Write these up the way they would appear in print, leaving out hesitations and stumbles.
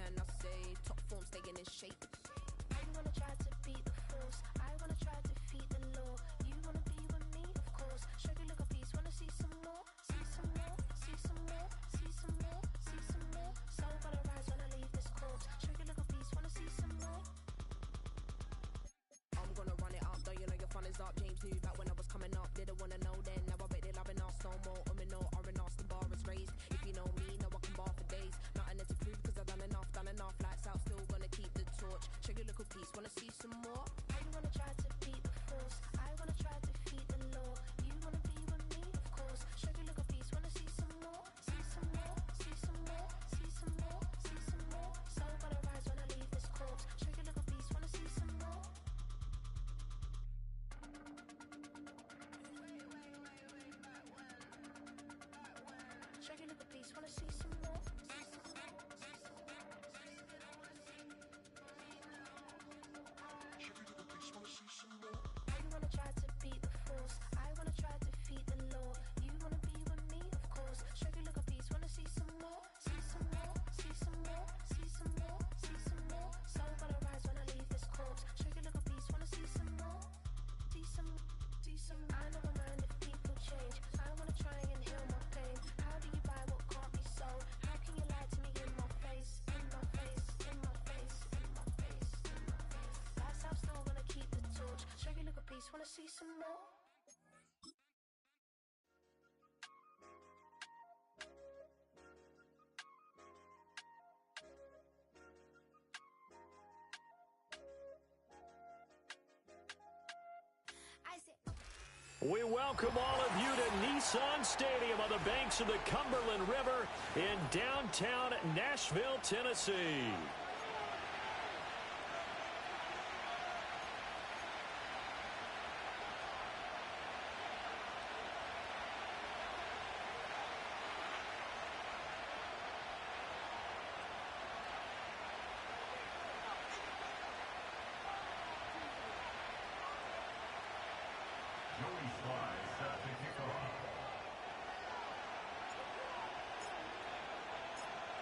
man, I say top form staying in shape. You wanna try to beat the force, I wanna try to defeat the law. You wanna be with me, of course. Show you look a piece, wanna see some more, see some more, see some more, see some more, see some more. Soul gonna rise when I leave this corpse. Show you look a piece, wanna see some more. I'm gonna run it up, though you know your fun is up. James knew back when I was coming up, didn't wanna know then. Now I bet they're loving us no more. No, R&R, the bar is raised. If you know me, know I can bar for days. Nothing to prove, cause I've done enough. Lights out, still gonna keep the torch. Show you little piece, wanna see some more? You wanna try to beat the force, I wanna try to defeat the law. You wanna be with me, of course. Show you look a piece, wanna see some more, see some more, see some more, see some more, see some more. Soul gonna rise when I leave this corpse. Show you look a piece, wanna see some more. Show you look a piece, wanna see some more. You wanna try to beat the force, I wanna try to defeat the law. You wanna be with me, of course. Show you look a piece, wanna see some more, see some more, see some more, see some more, see some more. Soul gonna rise when I leave this corpse. Show you look a piece, wanna see some more, see some, see some. I never mind if people change. I wanna try and heal my pain. How do you buy what can't be sold? How can you lie to me in my face, in my face, in my face, in my face, in my face? That's how I'm still gonna keep the torch. Show you look a piece, wanna see some more. We welcome all of you to Nissan Stadium on the banks of the Cumberland River in downtown Nashville, Tennessee.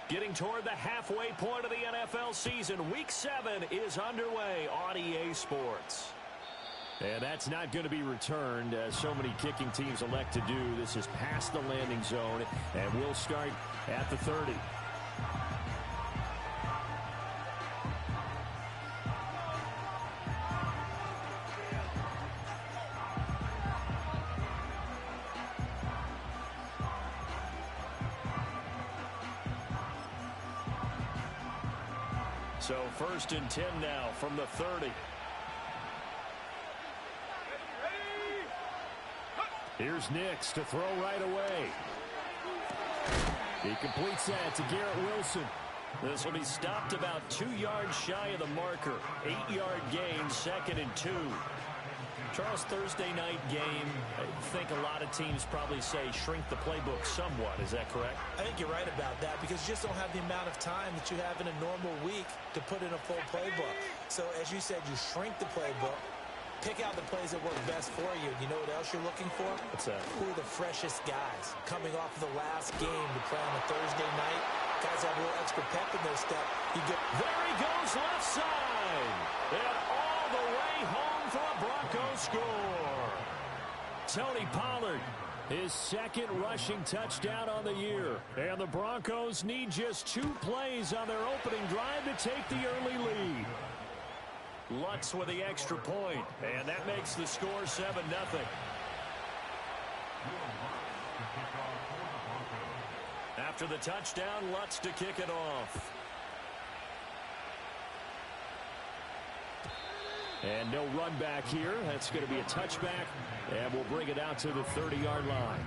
Getting toward the halfway point of the NFL season, Week 7 is underway on EA Sports. And that's not going to be returned, as so many kicking teams elect to do. This is past the landing zone, and we'll start at the 30. So 1st and 10 now from the 30. Here's Nix to throw right away. He completes that to Garrett Wilson. This will be stopped about 2 yards shy of the marker. 8-yard gain, 2nd and 2. Charles, Thursday night game, I think a lot of teams probably say shrink the playbook somewhat. Is that correct? I think you're right about that because you just don't have the amount of time that you have in a normal week to put in a full playbook. So, as you said, you shrink the playbook, pick out the plays that work best for you. You know what else you're looking for? What's that? Who are the freshest guys coming off of the last game to play on a Thursday night? Guys have a little extra pep in their step. There he goes left side. And all the way home for a Broncos score. Tony Pollard, his 2nd rushing touchdown on the year. And the Broncos need just 2 plays on their opening drive to take the early lead. Lutz with the extra point, and that makes the score 7-0. After the touchdown, Lutz to kick it off. And no run back here. That's going to be a touchback, and we'll bring it out to the 30-yard line.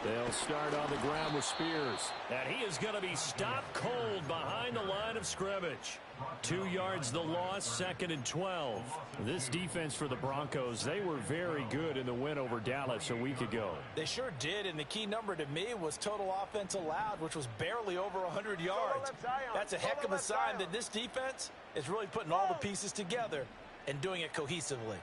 They'll start on the ground with Spears. And he is going to be stopped cold behind the line of scrimmage. 2 yards the loss, 2nd and 12. This defense for the Broncos, they were very good in the win over Dallas a week ago. They sure did, and the key number to me was total offense allowed, which was barely over 100 yards. That's a heck of a sign that this defense is really putting all the pieces together and doing it cohesively.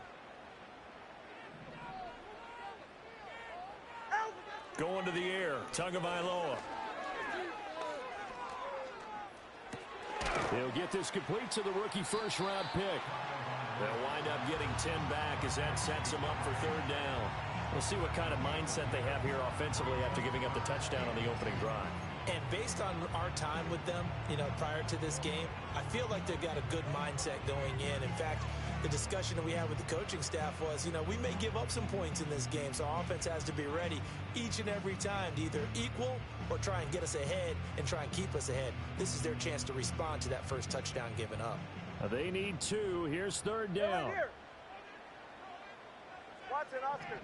Going to the air, Tagovailoa. He'll get this complete to the rookie first-round pick. They'll wind up getting 10 back as that sets them up for 3rd down. We'll see what kind of mindset they have here offensively after giving up the touchdown on the opening drive. And based on our time with them, prior to this game, I feel like they've got a good mindset going in. In fact, the discussion that we had with the coaching staff was, we may give up some points in this game, so our offense has to be ready each and every time to either equal or try and get us ahead and try and keep us ahead. This is their chance to respond to that first touchdown given up. They need 2. Here's 3rd down. Watson, Oscar.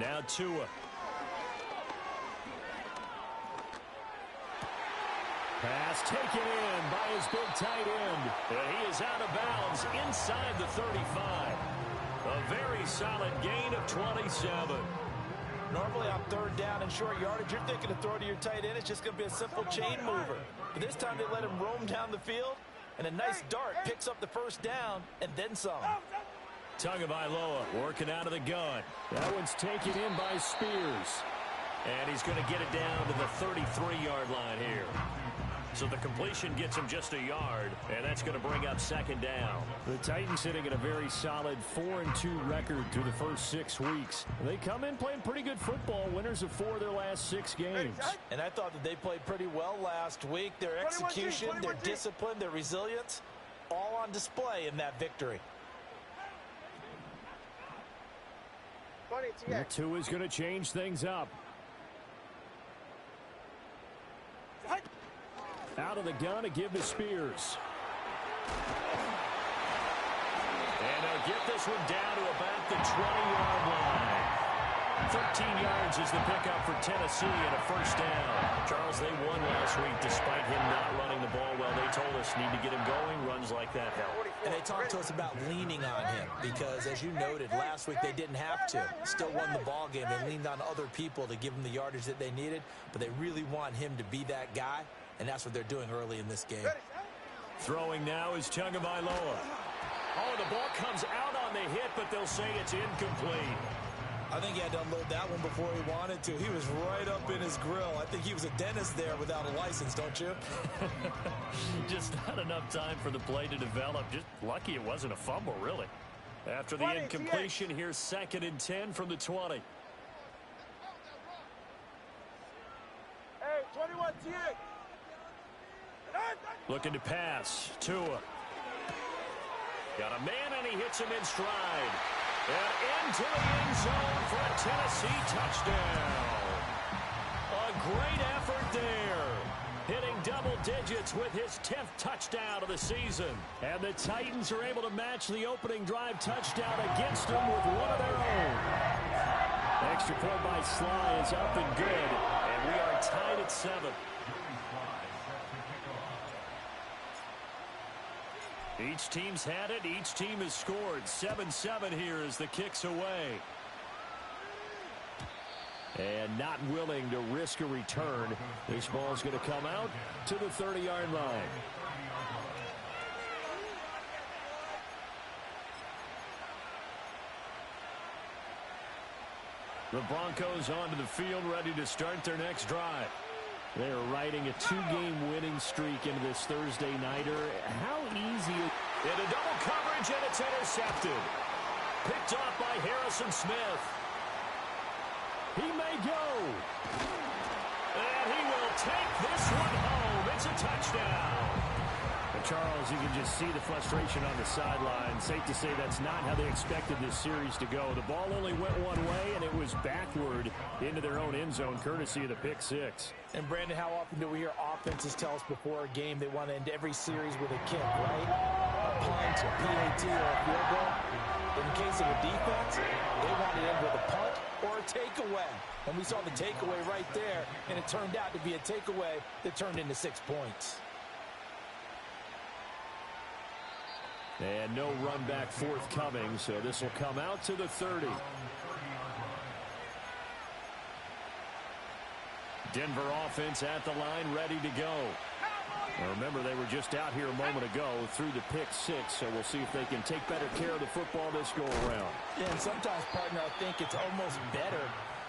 Now Tua. Pass taken in by his big tight end. And he is out of bounds inside the 35. A very solid gain of 27. Normally on 3rd down and short yardage, you're thinking to throw to your tight end. It's just going to be a simple chain mover. But this time they let him roam down the field, and a nice dart picks up the first down and then some. Tagovailoa working out of the gun. That one's taken in by Spears. And he's going to get it down to the 33-yard line here. So the completion gets him just a yard, and that's going to bring up 2nd down. The Titans sitting at a very solid 4-2 record through the first 6 weeks. They come in playing pretty good football, winners of 4 of their last 6 games. And I thought that they played pretty well last week. Their execution, their discipline, their resilience, all on display in that victory. That 2 is going to change things up. Out of the gun to give to Spears. And they'll get this one down to about the 20-yard line. 13 yards is the pickup for Tennessee and a first down. Charles, they won last week despite him not running the ball well. They told us need to get him going. Runs like that help. And they talked to us about leaning on him because, as you noted, last week they didn't have to. Still won the ball game. They leaned on other people to give them the yardage that they needed, but they really want him to be that guy. And that's what they're doing early in this game. Throwing now is Tagovailoa. Oh, the ball comes out on the hit, but they'll say it's incomplete. I think he had to unload that one before he wanted to. He was right up in his grill. I think he was a dentist there without a license, don't you? Just not enough time for the play to develop. Just lucky it wasn't a fumble, really. After the incompletion, here's 2nd and 10 from the 20. Hey, 21 TA. Looking to pass. Tua. Got a man, and he hits him in stride. And into the end zone for a Tennessee touchdown. A great effort there. Hitting double digits with his 10th touchdown of the season. And the Titans are able to match the opening drive touchdown against them with one of their own. Extra point by Sly is up and good. And we are tied at 7. Each team's had it. Each team has scored. 7-7 here as the kick's away. And not willing to risk a return. This ball's going to come out to the 30-yard line. The Broncos onto the field, ready to start their next drive. They are riding a 2-game winning streak into this Thursday nighter. How easy into double coverage, and it's intercepted. Picked off by Harrison Smith. He may go. And he will take this one home. It's a touchdown. And Charles, you can just see the frustration on the sideline. Safe to say that's not how they expected this series to go. The ball only went one way, and it was backward into their own end zone, courtesy of the pick six. And, Brandon, how often do we hear offenses tell us before a game they want to end every series with a kick, right? A punt, a PAT, or a field goal. In the case of a defense, they wanted in with a punt or a takeaway. And we saw the takeaway right there, and it turned out to be a takeaway that turned into 6 points. And no run back forthcoming, so this will come out to the 30. Denver offense at the line, ready to go. Now remember, they were just out here a moment ago through the pick 6, so we'll see if they can take better care of the football this go-around. Yeah, and sometimes, partner, I think it's almost better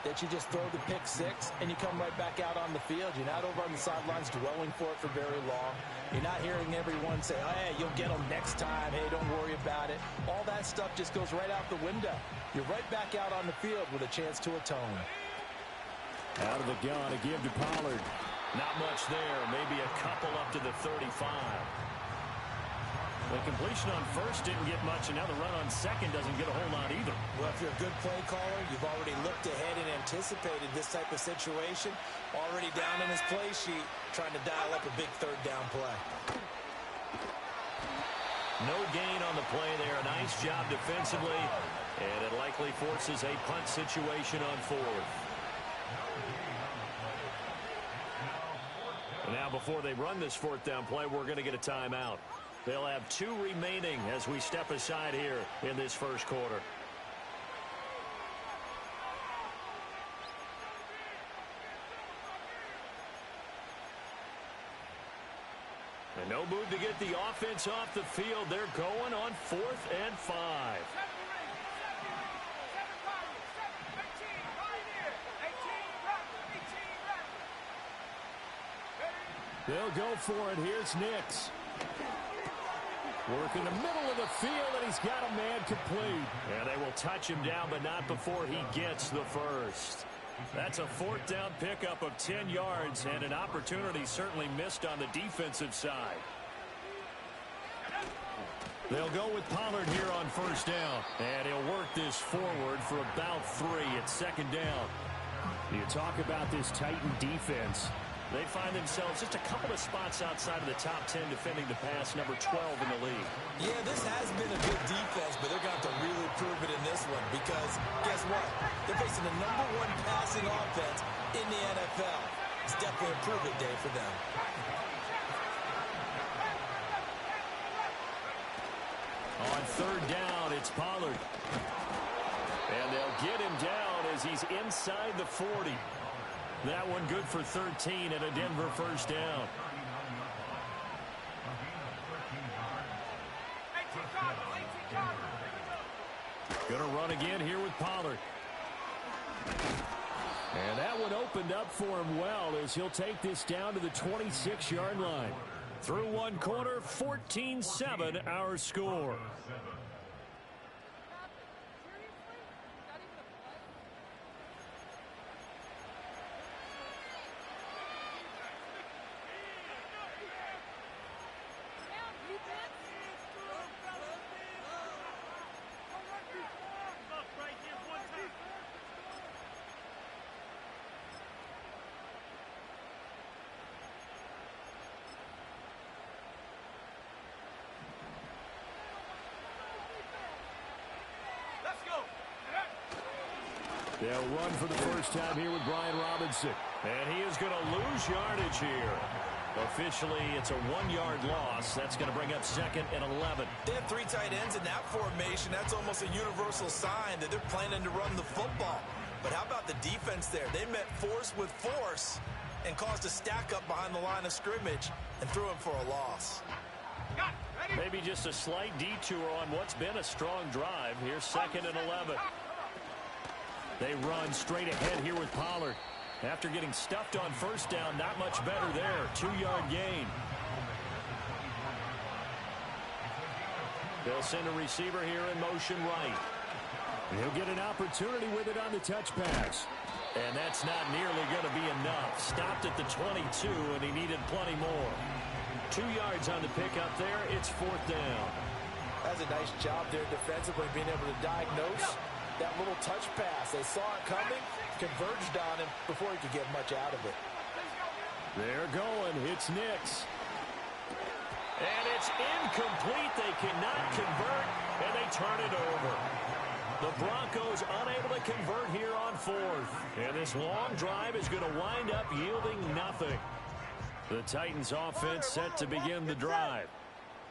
that you just throw the pick 6 and you come right back out on the field. You're not over on the sidelines dwelling for it for very long. You're not hearing everyone say, oh, hey, you'll get them next time. Hey, don't worry about it. All that stuff just goes right out the window. You're right back out on the field with a chance to atone. Out of the gun, a give to Pollard. Not much there, maybe a couple up to the 35. The completion on first didn't get much, and now the run on second doesn't get a whole lot either. Well, if you're a good play caller, you've already looked ahead and anticipated this type of situation. Already down in his play sheet, trying to dial up a big third down play. No gain on the play there. Nice job defensively, and it likely forces a punt situation on fourth. Now, before they run this fourth down play, we're going to get a timeout. They'll have 2 remaining as we step aside here in this first quarter. And no move to get the offense off the field. They're going on 4th and 5. They'll go for it. Here's Nix. Work in the middle of the field, and he's got a man complete. And they will touch him down, but not before he gets the first. That's a 4th down pickup of 10 yards, and an opportunity certainly missed on the defensive side. They'll go with Pollard here on first down, and he'll work this forward for about 3 at 2nd down. You talk about this Titan defense. They find themselves just a couple of spots outside of the top 10 defending the pass, number 12 in the league. Yeah, this has been a good defense, but they're going to have to really prove it in this one because, guess what? They're facing the number 1 passing offense in the NFL. It's definitely a prove-it day for them. On 3rd down, it's Pollard. And they'll get him down as he's inside the 40. That one good for 13 and a Denver first down. Gonna run again here with Pollard. And that one opened up for him well as he'll take this down to the 26-yard line. Through one quarter, 14-7 our score. They'll run for the first time here with Brian Robinson. And he is going to lose yardage here. Officially, it's a 1-yard loss. That's going to bring up 2nd and 11. They have 3 tight ends in that formation. That's almost a universal sign that they're planning to run the football. But how about the defense there? They met force with force and caused a stack up behind the line of scrimmage and threw him for a loss. Maybe just a slight detour on what's been a strong drive. Here's 2nd and 11. They run straight ahead here with Pollard. After getting stuffed on first down, not much better there. 2-yard gain. They'll send a receiver here in motion right. And he'll get an opportunity with it on the touch pass. And that's not nearly going to be enough. Stopped at the 22, and he needed plenty more. 2 yards on the pickup there. It's 4th down. That's a nice job there defensively, being able to diagnose that little touch pass. They saw it coming, converged on him before he could get much out of it. They're going. It's Nix. And it's incomplete. They cannot convert, and they turn it over. The Broncos unable to convert here on fourth. And this long drive is going to wind up yielding nothing. The Titans offense set to begin the drive.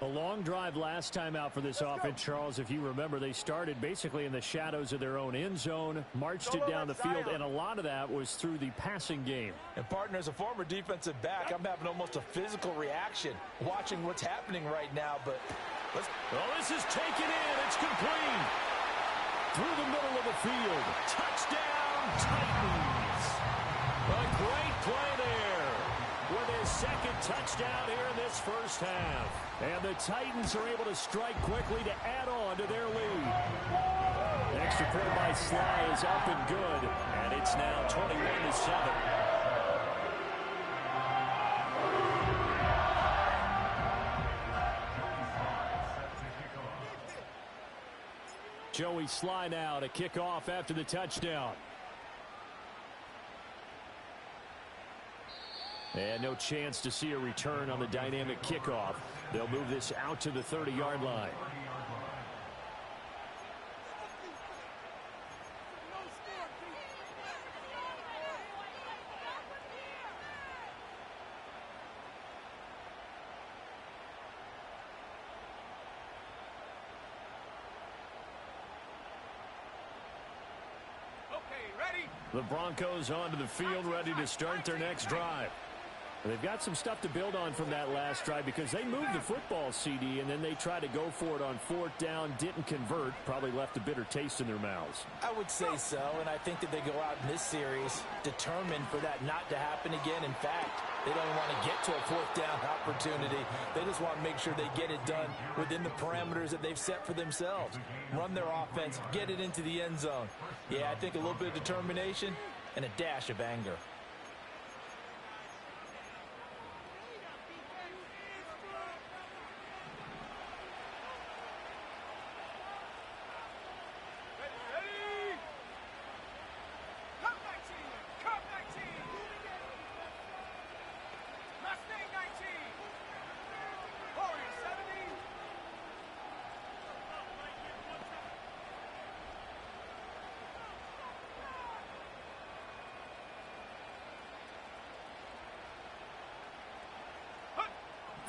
A long drive last time out for this offense, Charles. If you remember, they started basically in the shadows of their own end zone, marched it down the field, and a lot of that was through the passing game. And, partner, as a former defensive back, I'm having almost a physical reaction watching what's happening right now. But this is taken in. It's complete. Through the middle of the field. Touchdown, Titans. A great play there with his second touchdown here in this first half. And the Titans are able to strike quickly to add on to their lead. Extra point by Sly is up and good, and it's now 21-7. Joey Sly now to kick off after the touchdown. And no chance to see a return on the dynamic kickoff. They'll move this out to the 30-yard line. The Broncos onto the field, ready to start their next drive. They've got some stuff to build on from that last drive because they moved the football, CD, and then they tried to go for it on fourth down, didn't convert, probably left a bitter taste in their mouths. I would say so, and I think that they go out in this series determined for that not to happen again. In fact, they don't want to get to a fourth down opportunity. They just want to make sure they get it done within the parameters that they've set for themselves. Run their offense, get it into the end zone. Yeah, I think a little bit of determination and a dash of anger.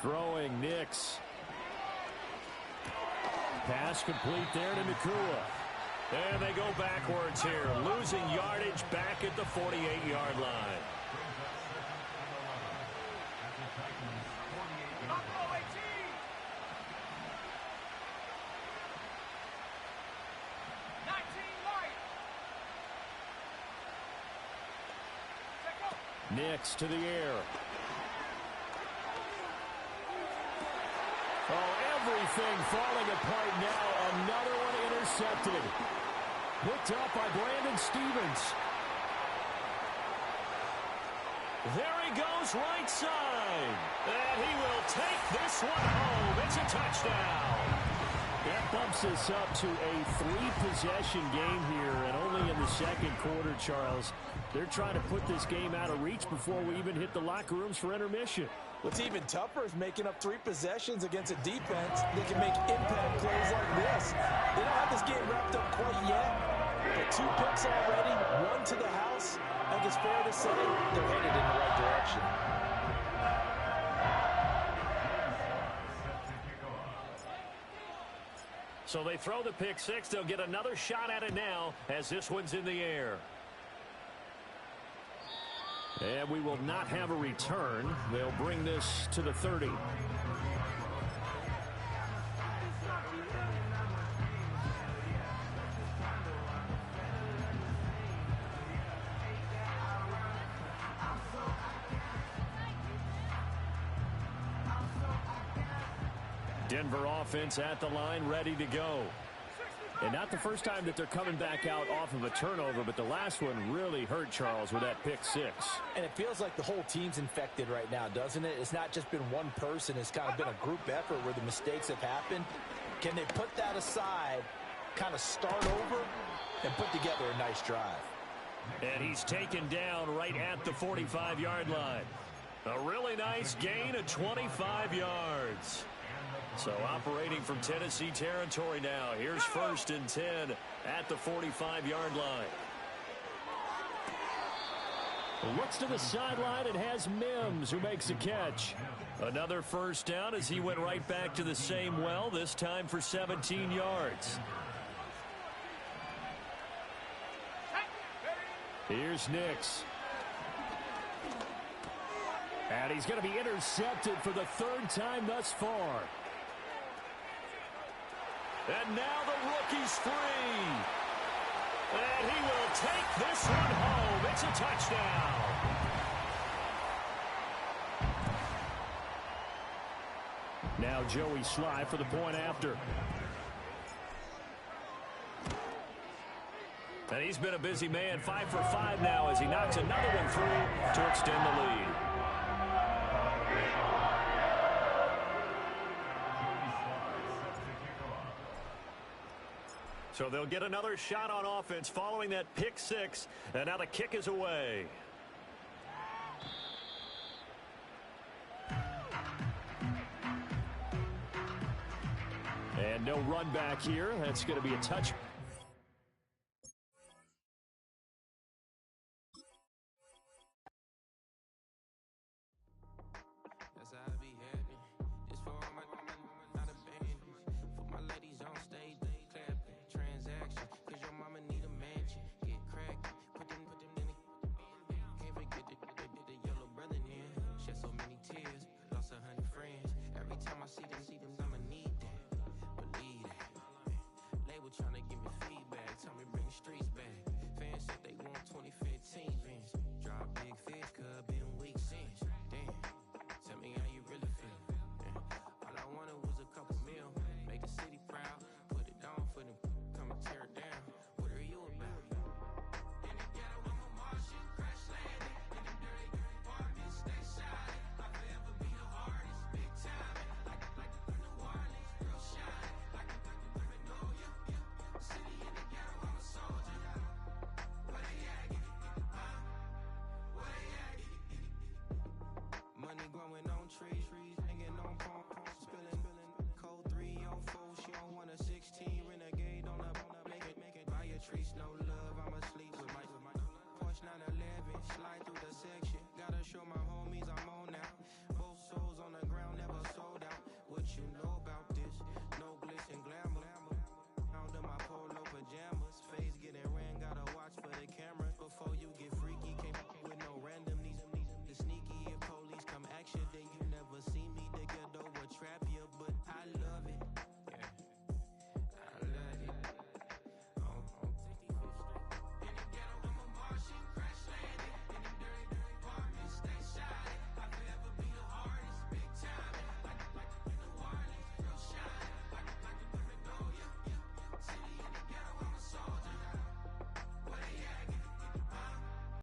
Throwing Nix. Pass complete there to Nakua. And they go backwards here, losing yardage back at the 48-yard line. Nix to the air. Oh, everything falling apart now. Another one intercepted. Picked up by Brandon Stevens. There he goes right side. And he will take this one home. It's a touchdown. That bumps us up to a 3-possession game here, and only in the second quarter, Charles. They're trying to put this game out of reach before we even hit the locker rooms for intermission. What's even tougher is making up 3 possessions against a defense that can make impact plays like this. They don't have this game wrapped up quite yet, but 2 picks already, 1 to the house. I think it's fair to say they're headed in the right direction. So they throw the pick 6. They'll get another shot at it now as this one's in the air. And we will not have a return. They'll bring this to the 30. Denver offense at the line, ready to go. And not the first time that they're coming back out off of a turnover, but the last one really hurt, Charles, with that pick 6. And it feels like the whole team's infected right now, doesn't it? It's not just been one person. It's kind of been a group effort where the mistakes have happened. Can they put that aside, kind of start over, and put together a nice drive? And he's taken down right at the 45-yard line. A really nice gain of 25 yards. So operating from Tennessee territory now. Here's 1st and 10 at the 45-yard line. Looks to the sideline and has Mims, who makes a catch. Another first down as he went right back to the same well, this time for 17 yards. Here's Nix. And he's going to be intercepted for the 3rd time thus far. And now the rookie's free. And he will take this one home. It's a touchdown. Now Joey Sly for the point after. And he's been a busy man, 5 for 5 now as he knocks another one through to extend the lead. So they'll get another shot on offense following that pick 6, and now the kick is away. And no run back here. That's going to be a touchback.